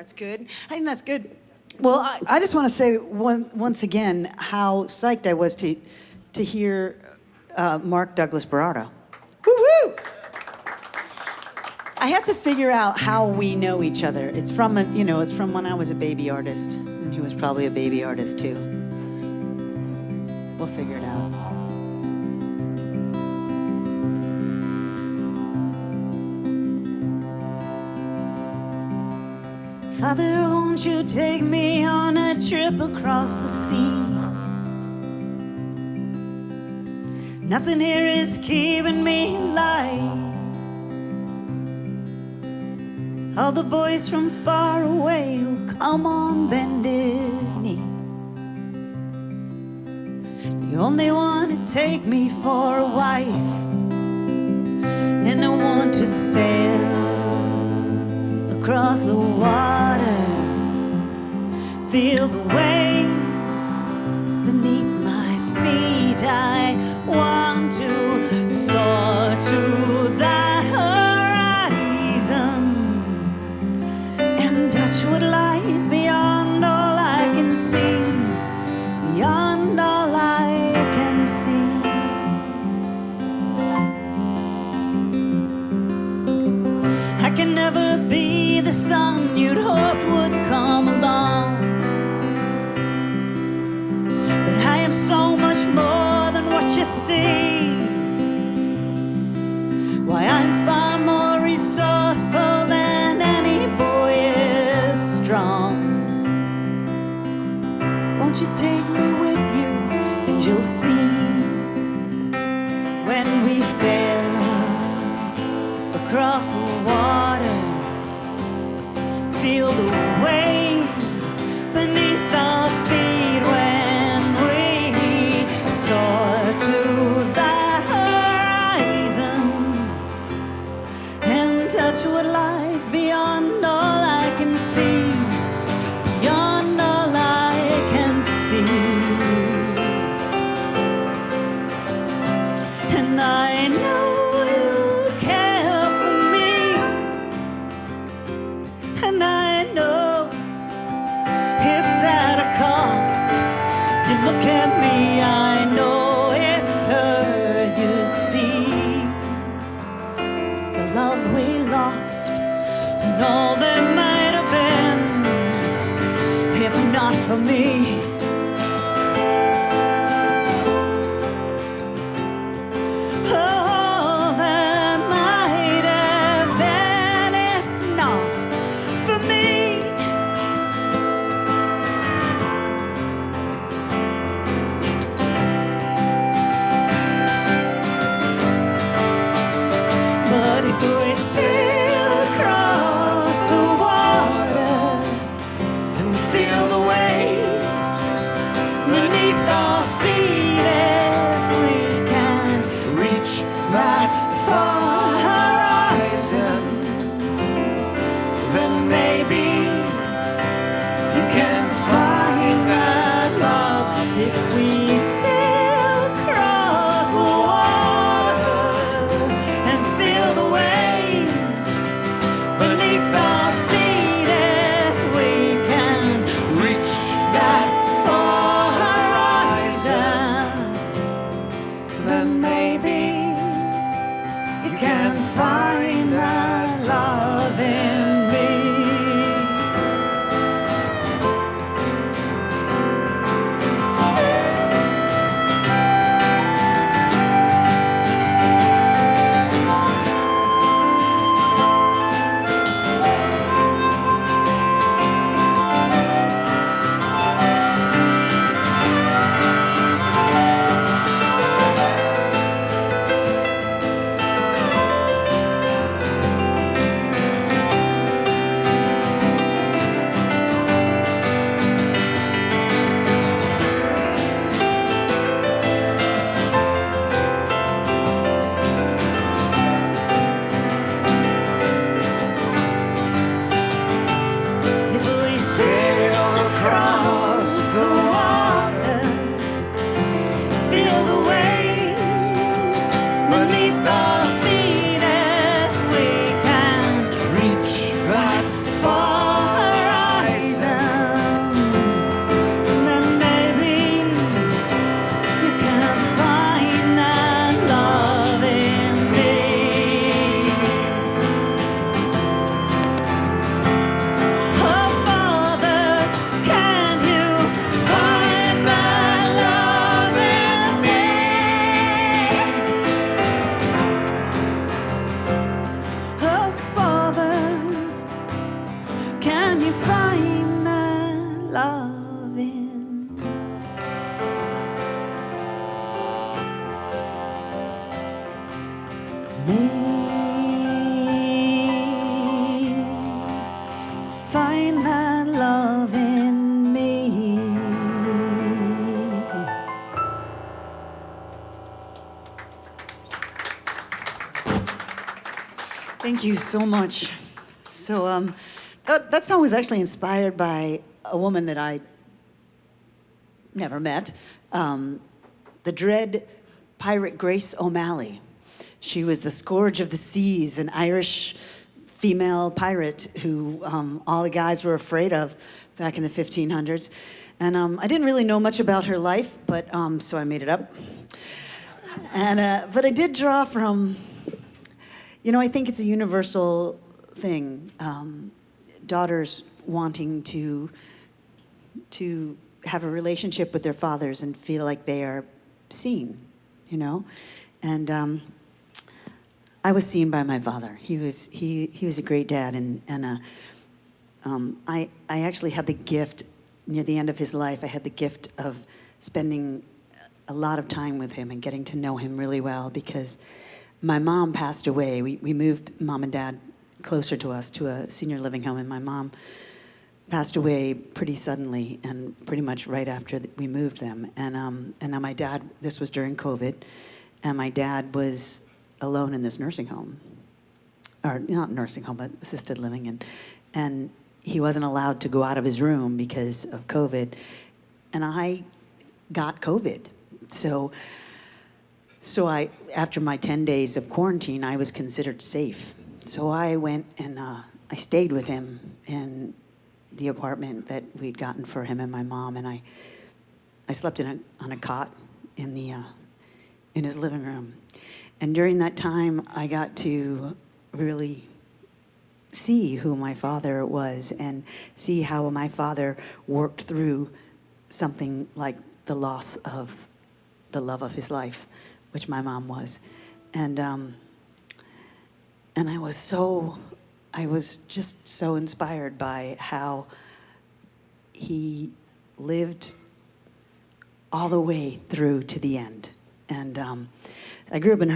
That's good. I think that's good. Well, I just want to say once again how psyched I was to hear Mark Douglas Barado. Woo woo! I had to figure out how we know each other. It's from it's from when I was a baby artist, and he was probably a baby artist too. We'll figure it out. Father, won't you take me on a trip across the sea? Nothing here is keeping me alive. All the boys from far away who come on bended knee, they only want to take me for a wife, and I want to sail across the water, feel the waves beneath my feet. I want to soar to the horizon and touch what lies beyond all I can see, beyond all I can see. I can never be the sun you'd hoped would come along, but I am so much more than what you see. Why, I'm far more resourceful than any boy is strong. Won't you take me with you, and you'll see when we sail across the water, feel the waves beneath our feet when we soar to the horizon and touch what lies beyond all I can see, beyond all I can see. And I know and I know it's at a cost. You look at me, I know it's her, you see. The love we lost and all that might have been, if not for me. find that love in me. Thank you so much. So that song was actually inspired by a woman that I never met, the dread pirate Grace O'Malley. She was the scourge of the seas, an Irish female pirate who all the guys were afraid of back in the 1500s. And I didn't really know much about her life, but so I made it up. And but I did draw from, you know, I think it's a universal thing. Daughters wanting to have a relationship with their fathers and feel like they are seen, you know? And I was seen by my father. He was a great dad, and I actually had the gift, near the end of his life, I had the gift of spending a lot of time with him and getting to know him really well, because my mom passed away. We moved, mom and dad, closer to us, to a senior living home, and my mom passed away pretty suddenly and pretty much right after we moved them. And now my dad, this was during COVID, and my dad was alone in this nursing home, or not nursing home, but assisted living, and he wasn't allowed to go out of his room because of COVID, and I got COVID. So I, after my 10 days of quarantine, I was considered safe. So I went and I stayed with him in the apartment that we'd gotten for him and my mom, and I slept on a cot in his living room. And during that time, I got to really see who my father was and see how my father worked through something like the loss of the love of his life, which my mom was. And I was just so inspired by how he lived all the way through to the end. And I grew up in